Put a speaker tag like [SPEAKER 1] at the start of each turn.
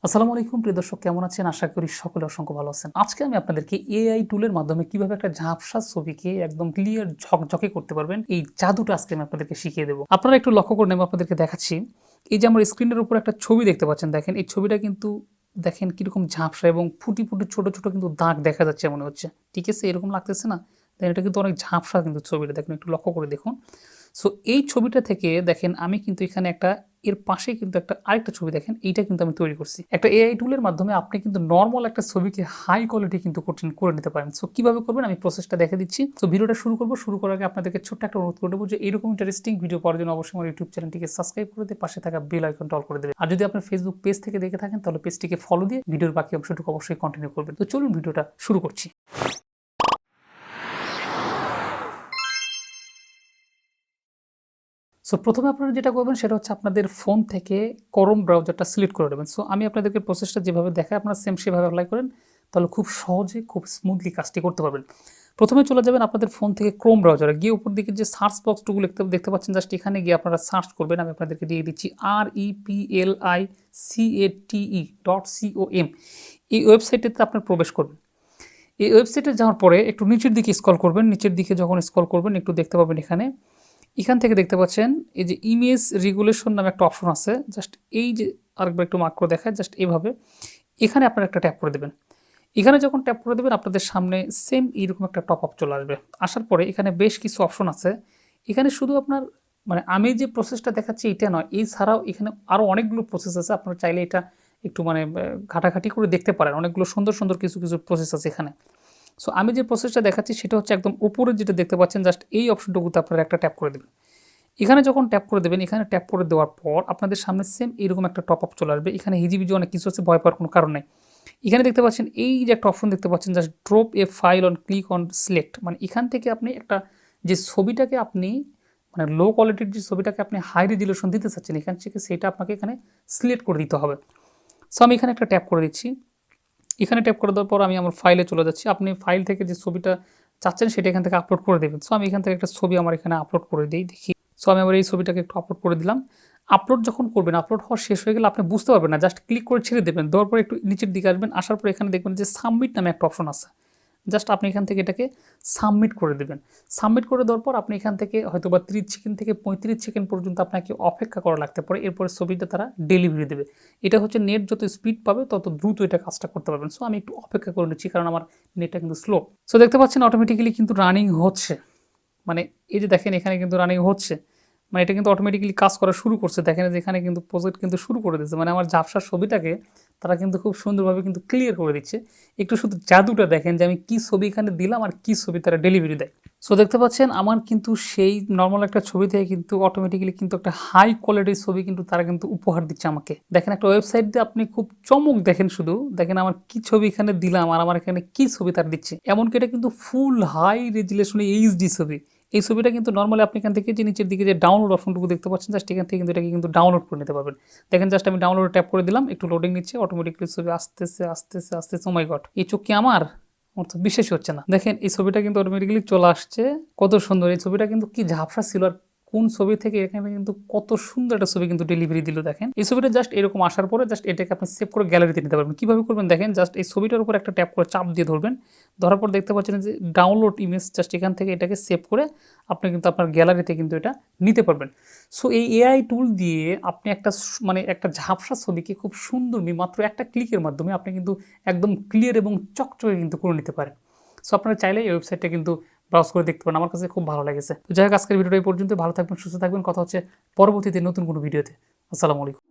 [SPEAKER 1] আসসালামু আলাইকুম প্রিয় দর্শক, কেমন আছেন? আশা করি সকলে অসংখ্য ভালো আছেন। আজকে আমি আপনাদেরকে এআই টুলের মাধ্যমে কিভাবে একটা ঝাপসা ছবিকে একদম ক্লিয়ার ঝকঝকে করতে পারবেন, এই জাদুটা আজকে আমি আপনাদেরকে শিখিয়ে দেবো। আপনারা একটু লক্ষ্য করে আমি আপনাদেরকে দেখাচ্ছি। এই যে আমার স্ক্রিনের উপর একটা ছবি দেখতে পাচ্ছেন, দেখেন এই ছবিটা কিন্তু দেখেন কিরকম ঝাপসা এবং ফুটি ফুটি ছোট ছোট কিন্তু দাগ দেখা যাচ্ছে মনে হচ্ছে। ঠিক আছে, এরকম লাগতেছে না? দেখেন এটা কিন্তু অনেক ঝাপসা কিন্তু ছবিটা, দেখেন একটু লক্ষ্য করে দেখুন। সো এই ছবিটা থেকে দেখেন আমি কিন্তু এখানে একটা এর পাশে কিন্তু একটা আরেকটা ছবি দেখেন, এইটা কিন্তু আমি তৈরি করছি একটা এআই টুলের মাধ্যমে। আপনি কিন্তু নর্মাল একটা ছবিকে হাই কোয়ালিটি কিন্তু করে নিতে পারেন। সো কিভাবে করবেন আমি প্রসেসটা দেখে দিচ্ছি। তো ভিডিওটা শুরু করার আগে আপনাদেরকে ছোট্ট একটা অনুরোধ করে দেবো যে এরকম ইন্টারেস্টিং ভিডিও পাওয়ার জন্য অবশ্যই আমার ইউটিউব চ্যানেলটিকে সাবস্ক্রাইব করে দিয়ে পাশে থাকা বেল আইকনটা অল করে দেবেন। আর যদি আপনার ফেসবুক পেজ থেকে দেখে থাকেন তাহলে পেজটিকে ফলো দিয়ে ভিডিওর বাকি অংশটুকু অবশ্যই কন্টিনিউ করবেন। তো চলুন ভিডিওটা শুরু করছি। সো প্রথমে আপনারা যেটা করবেন সেটা হচ্ছে আপনাদের ফোন থেকে ক্রোম ব্রাউজারটা সিলেক্ট করে নেবেন। সো আমি আপনাদেরকে প্রসেসটা যেভাবে দেখাই আপনারা সেম সেভাবে অ্যাপ্লাই করেন, তাহলে খুব সহজে খুব স্মুথলি কাজটি করতে পারবেন। প্রথমে চলে যাবেন আপনাদের ফোন থেকে ক্রোম ব্রাউজারে গিয়ে উপর দিকে যে সার্চ বক্সটুকু দেখতে পাচ্ছেন, জাস্ট এখানে গিয়ে আপনারা সার্চ করবেন। আমি আপনাদেরকে দিয়ে দিচ্ছি REPLICATE.com। এই ওয়েবসাইটেতে আপনার প্রবেশ করবেন। এই ওয়েবসাইটে যাওয়ার পরে একটু নিচের দিকে স্ক্রল করবেন। নিচের দিকে যখন স্ক্রল করবেন একটু দেখতে পাবেন এখান থেকে দেখতে পাচ্ছেন এই যে ইমেজ রেগুলেশন নামে একটা অপশন আছে। জাস্ট এই যে আরেকবার একটু মার্ক করে দেখায়, জাস্ট এইভাবে এখানে আপনারা একটা ট্যাপ করে দেবেন। এখানে যখন ট্যাপ করে দেবেন আপনাদের সামনে সেম এইরকম একটা টপ আপ চলে আসবে। আসার পরে এখানে বেশ কিছু অপশন আছে। এখানে শুধু আপনার আমি যে প্রসেসটা দেখাচ্ছি এটা নয়, এছাড়াও এখানে আরও অনেকগুলো প্রসেস আছে। আপনারা চাইলে এটা একটু ঘাটাঘাটি করে দেখতে পারেন। অনেকগুলো সুন্দর সুন্দর কিছু কিছু প্রসেস আছে এখানে। সো আমি যে প্রসেসটা দেখাচ্ছি সেটা হচ্ছে একদম উপরে যেটা দেখতে পাচ্ছেন, জাস্ট এই অপশনটুকুতে আপনারা একটা ট্যাপ করে দেবেন। এখানে যখন ট্যাপ করে দেবেন, এখানে ট্যাপ করে দেওয়ার পর আপনাদের সামনে সেম এরকম একটা টপ আপ চলে আসবে। এখানে হিজিবিজি অনেক কিছু আছে, ভয় পাওয়ার কোনো কারণ নেই। এখানে দেখতে পাচ্ছেন এই যে একটা অপশন দেখতে পাচ্ছেন, just drop A file on click on select. এখান থেকে আপনি একটা যে ছবিটাকে আপনি লো কোয়ালিটির যে ছবিটাকে আপনি হাই রেজুলেশন দিতে চাচ্ছেন, এখান থেকে সেটা আপনাকে এখানে সিলেক্ট করে দিতে হবে। সো আমি এখানে একটা ট্যাপ করে দিচ্ছি। এখানে ট্যাপ করে দেওয়ার পর আমি আমার ফাইলে চলে যাচ্ছি। আপনি ফাইল থেকে যে ছবিটা চাচ্ছেন সেটা এখান থেকে আপলোড করে দেবেন। সো আমি এখান থেকে একটা ছবি আমার এখানে আপলোড করে দিই, দেখি। সো আমি আবার এই ছবিটাকে একটু আপলোড করে দিলাম। আপলোড যখন করবেন, আপলোড হওয়া শেষ হয়ে গেলে আপনি বুঝতে পারবেন না, জাস্ট ক্লিক করে ছেড়ে দেবেন। দেওয়ার পরে একটু নিচের দিকে আসবেন, আসার পর এখানে দেখবেন যে সাবমিট নামে একটা অপশন আছে। জাস্ট আপনি এখান থেকে এটাকে সাবমিট করে দেবেন। সাবমিট করে দেওয়ার পর আপনি এখান থেকে হয়তো বা 30 সেকেন্ড থেকে 35 সেকেন্ড পর্যন্ত আপনাকে অপেক্ষা করা লাগতে পারে। এরপরে ছবিটা তারা ডেলিভারি দেবে। এটা হচ্ছে নেট যত স্পিড পাবে তত দ্রুত এটা কাজটা করতে পারবেন। সো আমি একটু অপেক্ষা করে নিচ্ছি, কারণ আমার নেটটা কিন্তু স্লো। সো দেখতে পাচ্ছেন অটোমেটিক্যালি কিন্তু রানিং হচ্ছে। এই যে দেখেন এখানে কিন্তু রানিং হচ্ছে, এটা কিন্তু অটোমেটিক্যালি কাজ করা শুরু করছে। দেখেন যে এখানে কিন্তু প্রজেক্ট কিন্তু শুরু করে দিচ্ছে। আমার ঝাপসার ছবিটাকে তারা কিন্তু খুব সুন্দরভাবে কিন্তু ক্লিয়ার করে দিচ্ছে। একটু শুধু জাদুটা দেখেন যে আমি কি ছবি এখানে দিলাম আর কি ছবি তারা ডেলিভারি দেয়। সো দেখতে পাচ্ছেন আমার কিন্তু সেই নর্মাল একটা ছবি থেকে কিন্তু অটোমেটিক্যালি কিন্তু একটা হাই কোয়ালিটির ছবি কিন্তু তারা কিন্তু উপহার দিচ্ছে আমাকে। দেখেন একটা ওয়েবসাইট দিয়ে আপনি খুব চমক দেখেন, শুধু দেখেন আমার কি ছবি এখানে দিলাম আর আমার এখানে কি ছবি তারা দিচ্ছে। এমনকি এটা কিন্তু ফুল হাই রেজুলেশনে এইচডি ছবি। এই ছবিটা কিন্তু নর্মালি আপনি এখান থেকে যে নিচের দিকে যে ডাউনলোড অপশনটুকু দেখতে পাচ্ছেন, জাস্ট এখান থেকে কিন্তু এটাকে কিন্তু ডাউনলোড করে নিতে পারবেন। দেখেন জাস্ট আমি ডাউনলোড ট্যাপ করে দিলাম, একটু লোডিং নিচ্ছে, অটোমেটিকলি ছবি আসতেছে আসতেছে আসতেছে। ও মাই গড, এই চোখ কি আমার তো বিশ্বাসই হচ্ছে না। দেখেন এই ছবিটা কিন্তু অটোমেটিক্যালি চলে আসছে, কত সুন্দর। এই ছবিটা কিন্তু কি ঝাপসা ছিল, আর কোন ছবি থেকে এখানে কিন্তু কত সুন্দর একটা ছবি কিন্তু ডেলিভারি দিল। দেখেন এই ছবিটা জাস্ট এরকম আসার পরে জাস্ট এটাকে আপনি সেভ করে গ্যালারিতে নিতে পারবেন। কিভাবে করবেন দেখেন, জাস্ট এই ছবিটার উপর একটা ট্যাপ করে চাপ দিয়ে ধরবেন। ধরার পর দেখতে পাচ্ছেন যে ডাউনলোড ইমেজ, জাস্ট এখান থেকে এটাকে সেভ করে আপনি কিন্তু আপনার গ্যালারিতে কিন্তু এটা নিতে পারবেন। সো এই এআই টুল দিয়ে আপনি একটা ঝাপসা ছবিকে খুব সুন্দর মাত্র একটা ক্লিকের মাধ্যমে আপনি কিন্তু একদম ক্লিয়ার এবং চকচকে কিন্তু করে নিতে পারেন। সো আপনারা চাইলে এই ওয়েবসাইটটা কিন্তু ব্রাউজ করে দেখতে পারেন। আমার কাছে খুব ভালো লেগেছে। তো যাই হোক, আজকের ভিডিওটা এই পর্যন্ত। ভালো থাকবেন, সুস্থ থাকবেন। কথা হচ্ছে পরবর্তীতে নতুন কোনো ভিডিওতে। আসসালামু আলাইকুম।